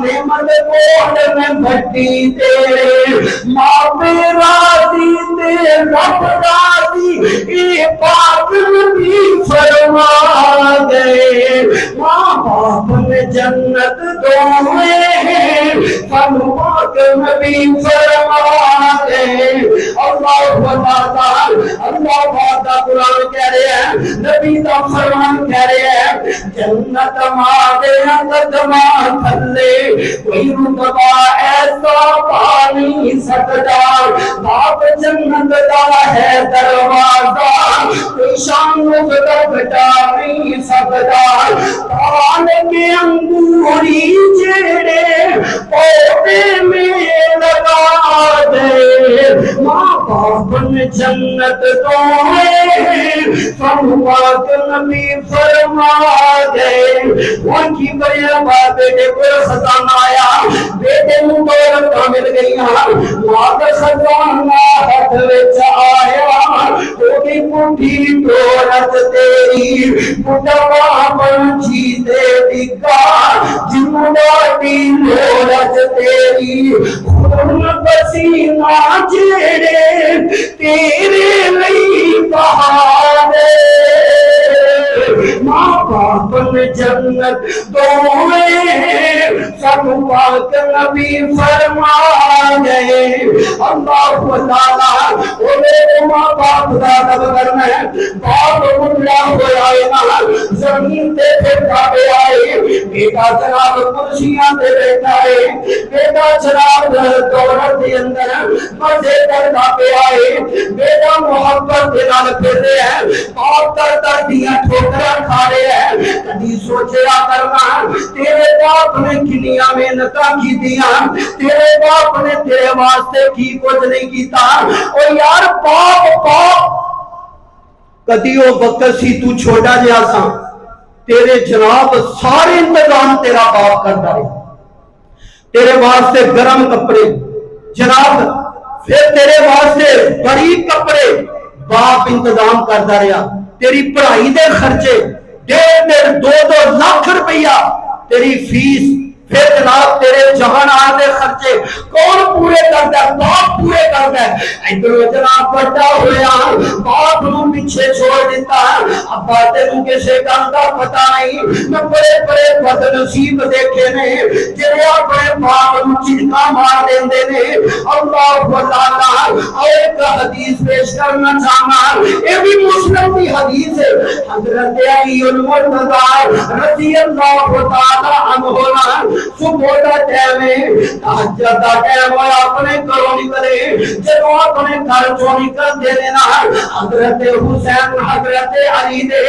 نعمت کوڑ میں بھٹی تیرے ماں پہ راضی تے رب راضی اے پاک نبی فرما گئے. ماں باپ نے جنت دوئے سانو پاک نبی فرما دے اللہ پاک دا قرآن کہہ رہے ہیں، نبی دا فرمان کہہ رہے ہیں، جنت مادے قدمہ تھلے کوئی رتبہ ایسا پا نہیں سکتا، باپ جنت دا ہے دروازہ کوئی شان نقطہ گھٹا نہیں سکتا، پان کے انگوری جڑے پودے میں لگا دے، ماں باپ نے جنت تو ہے سانو پاک نبی فرما دے۔ ان کی بڑی بات بیٹے کو خزانہ آیا، بیٹے نو دولت مل گئی، ماں کا خزانہ ہاتھ وچ آیا، ہوگی پٹھی دولت تیری بڑھوا بنچی دے ڈگا جنوں ڈاٹی دولت تیری خون پسینہ جڑے تیرے لئی بہا دے، ماں باپ نے جنت دوئے سانو پاک نبی فرما گئے۔ اللہ تعالیٰ اوے ماں باپ دا ادب کرنا ہے، باپ بڑھا ہویا ہے زمین تے پھرتا پہ آئے، بیٹا جناب کرسیاں تے بیٹھا ہے، بیٹا جناب دولت دے اندر مزے کرتا پہ آئے، بیٹا محبت دے نال پھر رہے ہیں، باپ در دیاں ٹھوکراں کھا رہے ہیں، کبھی سوچیا کرنا تیرے باپ نے کنیاں محنتاں کی دیاں، تیرے باپ نے تیرے واسطے کی کچھ نہیں کیتا، او یار باپ کدی وہ وقت سی تو چھوٹا جہا سا، تیرے جناب سارے انتظام تیرا باپ کرتا رہے، تیرے واسطے گرم کپڑے جناب، پھر تیرے واسطے غریب کپڑے باپ انتظام کرتا رہا، تیری پڑھائی دے خرچے 1.5-2 لاکھ روپیہ تیری فیس، پھر جناب تیرے جہان دے خرچے کون پورے کرتا ہے؟ باپ پورے کرتا ہے۔ ادھر جناب بڑا ہویا باپ نو پیچھے چھوڑ دیتا، ابا تینوں کسے گل دا پتہ نہیں، میں بڑے بڑے بد نصیب دیکھے نے جڑے اپنے باپ نو چیخا مار دیندے نے۔ اللہ تعالی ایک حدیث پیش کرنا چاہنا، یہ بھی مسلم کی حدیث ہے، حضرت علی المرتضی رضی اللہ تعالی عنہ صبح کا ٹائم ہے، تہجد کا ٹائم ہے، اپنے گھروں نکلے، جب اپنے گھر چوں نکل دے نا حضرت حسین حضرت علی دے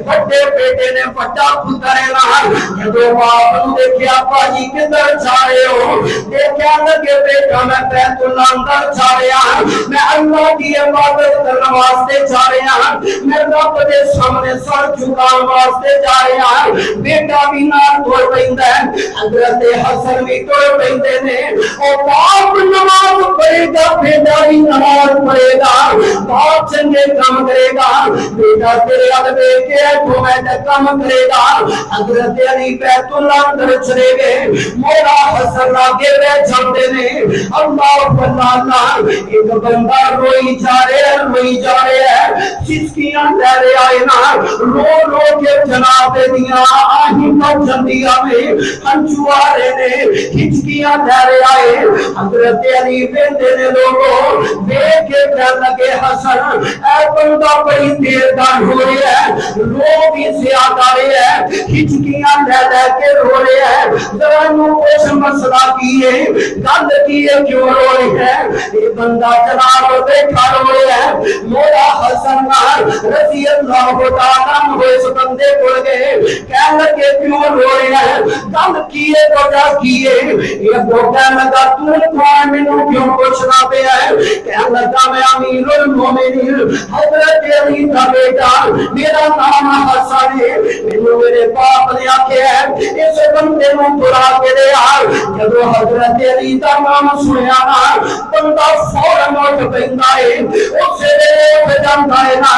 بڑے بیٹے نے بڑا پتر ہے نا، جب باپ نو دیکھیا باجی کدھر جا رہے ہو، دیکھیا لگے بیٹا میں بیت اللہ اندر جا رہا، میں اللہ کی عبادت کرنے واسطے جا رہا، میں رب دے سامنے سر جھکان واسطے جا رہا، بیٹا بھی نال توڑ پیندا ہے، حضرت حسن بھی توڑ پیندے نے، اور باپ نماز پڑھے گا بیٹا بھی نماز پڑھے گا، باپ چنگے کام کرے گا بیٹا تیرے ال دیکھ کے تو میں کام کرے گا۔ حضرت علی بیت اللہ اندر چلے گئے، مولا حسن آگے بیٹھ جاتے نے، اللہ اللہ ایک بندہ روئی جا رہے ہے، چسکیاں لے رہے آئے نا، رو رو کے جناب دیاں آہیں بچ جندیاں میں ہنچو آ رہے نے، ہچکیاں لے رہے آئے، حضرت علی بیندے نے لوگوں دیکھ کے کہنے لگے حسن اے بندہ بڑی دیر دار ہو رہے ہیں، رو بھی زیادہ رہے ہیں، ہچکیاں لے کے رو رہے ہیں، ذرا نو کچھ مسئلہ کیے گل کیے کیوں رو رہے ہیں؟ یہ بندہ جناب بیٹھا رو رہے ہیں، مولا حسن رضی اللہ تعالیٰ عنہ اس بندے کو گئے کہنے لگے کیوں رو رہے ہیں؟ گل کیے وجہ کیے، یہ بوٹا لگا تو کون مینوں کیوں پوچھنا پیا ہے؟ کہنے لگا میں امیر المومنین حضرت علی کا بیٹا، میرا نام حسن ہے، مینوں میرے باپ نے آکھیا ہے اس بندے نوں بلا کے دے آ۔ جب حضرت علی دا نام سنیا نا بندہ فوراً اٹھ پیندا ہے، اسے اٹھ جاندا ہے نا،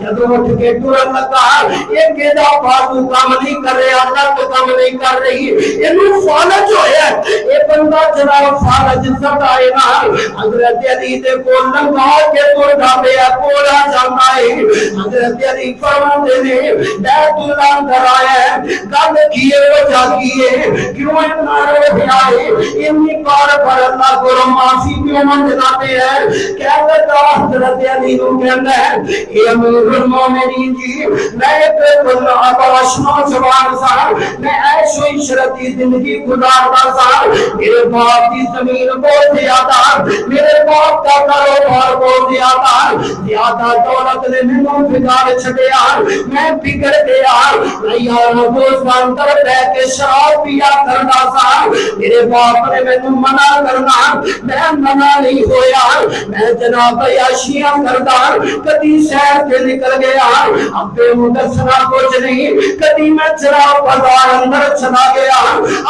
جب اٹھ کے ٹرن لگا یہ کیڑا بازو کام نہیں کر رہا، لت کام نہیں کر رہی، اینوں فالج ہویا ہے، یہ بندہ جناب فارج سدائے نال حضرت علی دے کول لنگا کے تردا پیا کولا جاندا ہے حضرت علی فرماندے نے بیت اللہ اندر آیا گل کیے وجہ کیے کیوں نارے بھائی انی بار پر اللہ کو معافی کیوں منگنا پہ ہے کہتا حضرت علی نو کہندا ہے اے امیر المومنین جی میں ایک آباش نوجوان سا میں عیش و عشرت کی زندگی گزارتا سا میرے باپ کی زمین بہت زیادہ میرے باپ کا کاروبار بہت زیادہ دولت نے مینوں بگاڑ چھڈیا میں بگڑ گیا میں یار دوستان کر بیٹھ کے شراب پیا کرتا سا میرے باپ نے مینوں منع کرنا میں منع نہیں ہویا میں جناب عیاشیاں کردا کدی شہر سے نکل گیا ابے نوں دسنا کچھ نہیں کدی میں چراغ بازار اندر چلا گیا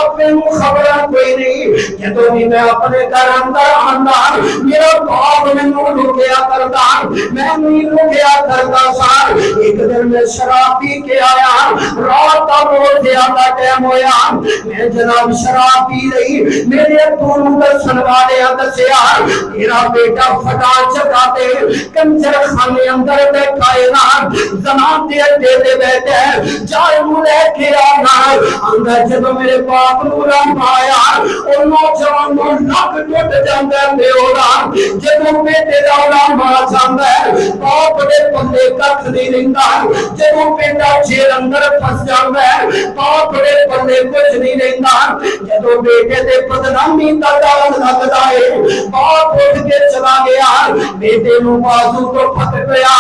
ابے نوں خبر کوئی نہیں جدوں بھی میں اپنے گھر اندر آندا میرا باپ مینوں روکیا کردا میں نہیں روکیا کردا سا ایک دن میں شراب پی کے آیا رات کا بہت زیادہ ٹائم ہویا میں جناب شراب پی رہی میرے ابو نوں دسن والے دسیا میرا بیٹا فٹا چکاتے کنجر خانے اندر بیٹھا ہے نا زمان دے اڈے تے بیٹھا ہے جائے نوں لے کے آنا اندر جدوں میرے باپ نوں رام آیا او نوجوان نوں لگ ٹوٹ جاندا ہے بیوڑا جدوں بیٹے دا رام آ جاندا ہے باپ دے پلے ککھ نہیں رہندا جدوں بیٹا جیل اندر پھس جاندا ہے باپ دے پلے کچھ نہیں رہندا جدوں بیٹے دے بدنامی دا ڈر لگدا ہے باپ اٹھ کے چلا گیا بیٹے نوں بازو تو پھٹ گیا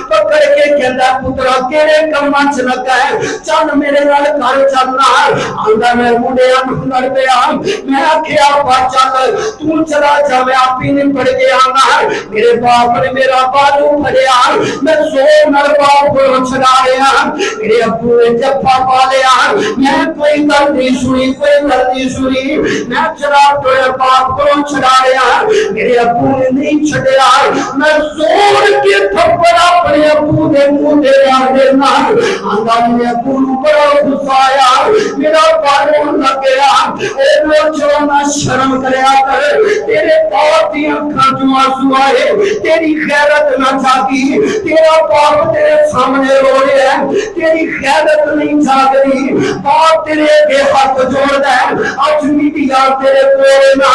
پکڑ کے کہندا پترا کیڑے کماں چ لگا ہے چل میرے نال گھر چلنا آندا میں منڈیاں نوں لڑ پیا میں آکھیا با چل تو چلا جا میں آپ ہی نہیں پڑ کے آنا میرے باپ نے میرا بازو پھڑیا میں زور نال باپ کو چھڑا رہا میرے ابو نے جفا پا لیا میں کوئی گل نہیں سنی کوئی گل نہیں سنی میں چلا ٹویا باپ کو چھڑا رہا میرے ابو نے نہیں چھڑیا میں زور کے تھپڑ اپنے ابو دے منہ تے مار دینا آندا میرے ابو نوں بڑا غصہ آیا میرا پاؤں لگ گیا اے نوجوان شرم کریا کر تیرے باپ دی اکھاں چوں آنسو آئے تیری غیرت نہ جاگی تیرا باپ تیرے سامنے رو رہا ہے تیری غیرت نہیں جاگ رہی باپ تیرے اگے ہاتھ جوڑدا ہے اج میڈیا تیرے کول نہ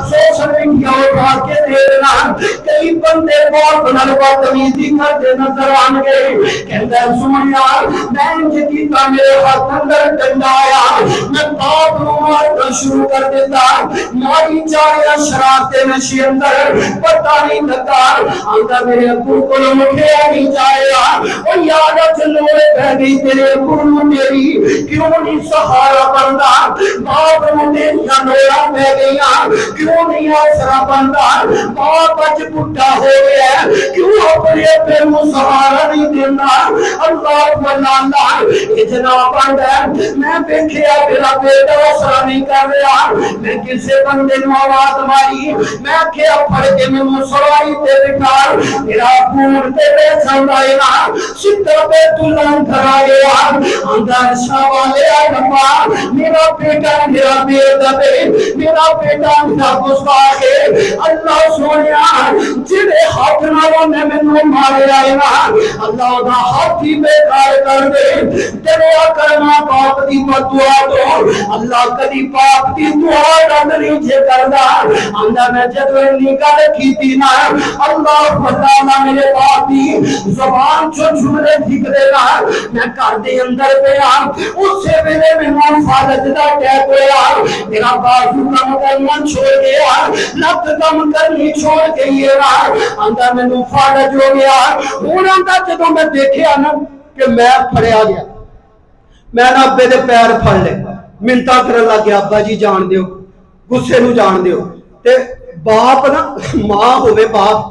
سوشل میڈیا اٹھا کے دینا کئی بندے باپ نال بدتمیزی کرتے نظر آن گے کہندا سونیا میں انج کیتا میرے ہاتھ اندر ڈنڈا آیا میں باپ نوں مارنا شروع کر دیتا ماری جایا شرارتے نشے اندر پتہ نہیں لگا آندا میرے ابو کو اٹھیا نہیں جایا او یاد چلوے پہ گئی تیرے ابو نوں میری کیوں نہیں سہارا بندا باپ نوں میریاں نوڑا پہ گئیاں کیوں نہیں آسرا بندا باپ اج بڈھا ہو گیا کیوں اپنے ابے نوں سہارا نہیں دینا اللہ اللہ یہ جناب آندا میں دیکھیا میرا بیٹا آسرا نہیں کر رہا میں کسے بندے نوں آواز ماری میں کیا پڑھ کے میں سرائی تے بٹھا میرا پور تے بیٹھا ہے نا ستر بیت اللہ گھر آ گیا آندا شاہ والے ربا میرا بیٹا میرا میرا بیٹا میرا گستاخ ہے اللہ سونیا جڑے ہاتھ نال نے مینوں ماریا ہے نا اللہ دا ہاتھ ہی بیکار کر دے دعا کرنا باپ دی دعا تو اللہ کدی باپ دی دعا رد نہیں جے کردا آندا میں جدوں انی گل کیتی نا اللہ تعالی میرے باپ دی زبان چوں جملے نکلے نا میں گھر دے اندر پیا اسی ویلے مینوں فالج دا اٹیک ہویا میرا بازو کم کرنا چھوڑ گیا لت کم کرنی چھوڑ گئی ہے آندا مینوں فالج ہو گیا ہن آندا جدوں میں دیکھیا نا کہ میں پھڑیا گیا میں نا ابے دے پیر پھڑ لے منتا کرن لگ گیا ابا جی جان دیو غصے نو جان دیو تے باپ نا ماں ہوے باپ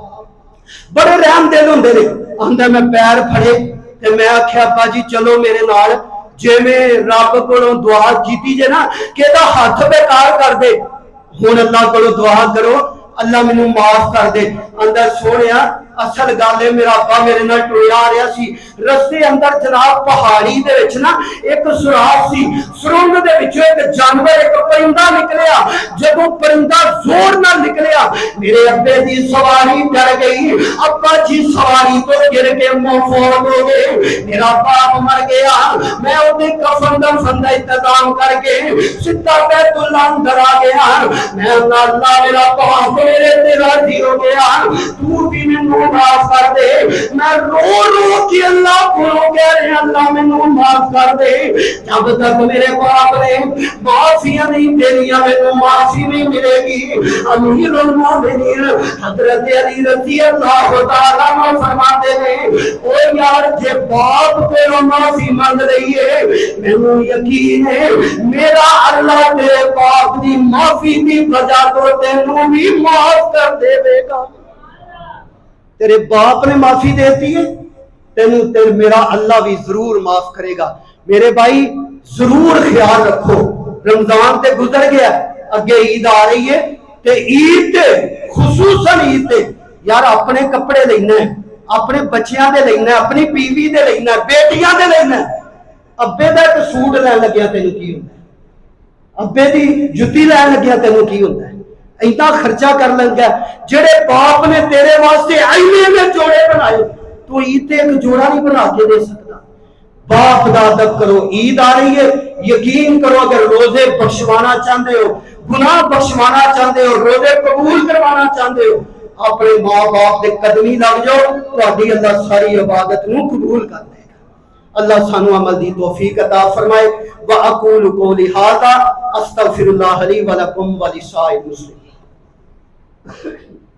بڑے رحم دل ہوندے نے آندا میں پیر پھڑے تے میں آکھیا ابا جی چلو میرے نال جے میں رب کولوں دعا کیتی جے نا کہ دا ہاتھ بیکار کر دے ہن اللہ کولوں دعا کرو اللہ مینوں معاف کر دے آندا سونیا اصل گل ہے میرا ابا میرے نال ٹریا آ رہا سی رستے اندر جناب پہاڑی دے وچ نا ایک سوراخ سی سرنگ دے وچوں ایک جانور ایک پرندہ نکلیا جدوں پرندہ زور نال نکلیا میرے ابے دی سواری ڈر گئی ابا جی سواری تو گر کے فوت ہو گئے میرا باپ مر گیا میں اودے کفن دفن دا انتظام کر کے سیدھا بیت اللہ اندر آ گیا میں اللہ میرا باپ میرے تے راضی ہو گیا تو بھی مینوں معاف کر دے میں رو رو کے اللہ کو کہہ رہا اللہ مینوں معاف کر دے جب تک میرے باپ نے معافیاں نہیں دینیاں مینوں معافی نہیں ملے گی امیر المومنین حضرت علی رضی اللہ تعالیٰ عنہ فرماتے ہیں او یار جے باپ تیرا معافی مانگ رہی ہے مینوں یقین ہے میرا اللہ تیرے باپ دی معافی دی وجہ تو تینوں بھی معاف کر دے گا تیرے باپ نے معافی دیتی ہے تینوں میرا اللہ بھی ضرور معاف کرے گا میرے بھائی ضرور خیال رکھو رمضان تے گزر گیا اگے عید آ رہی ہے تے عید تے خصوصاً عید تے یار اپنے کپڑے لینا ہے اپنے بچیاں دے لینا ہے اپنی بیوی دے لینا ہے بیٹیاں دے لینا ہے ابے دا ایک سوٹ لین لگیا تینوں کی ہوندا ہے ابے دی جُتی لین لگیا تینوں کی ہوندا ہے اتنا خرچہ کر لگا جڑے باپ نے تیرے واسطے اینے میں جوڑے بنائے تو عید تے ایک جوڑا نہیں بنا کے دے سکتا باپ دا ادب کرو عید آ رہی ہے یقین کرو اگر روزے بخشوانا چاہتے ہو گناہ بخشوانا چاہتے ہو روزے قبول کروانا چاہتے ہو اپنے ماں باپ دے قدمی لگ جاؤ تہاڈی اللہ ساری عبادت نو قبول کر دے گا اللہ سانو عمل دی توفیق عطا فرمائے واقول قولی ھذا استغفر اللہ لی ولکم ولسائر المسلمین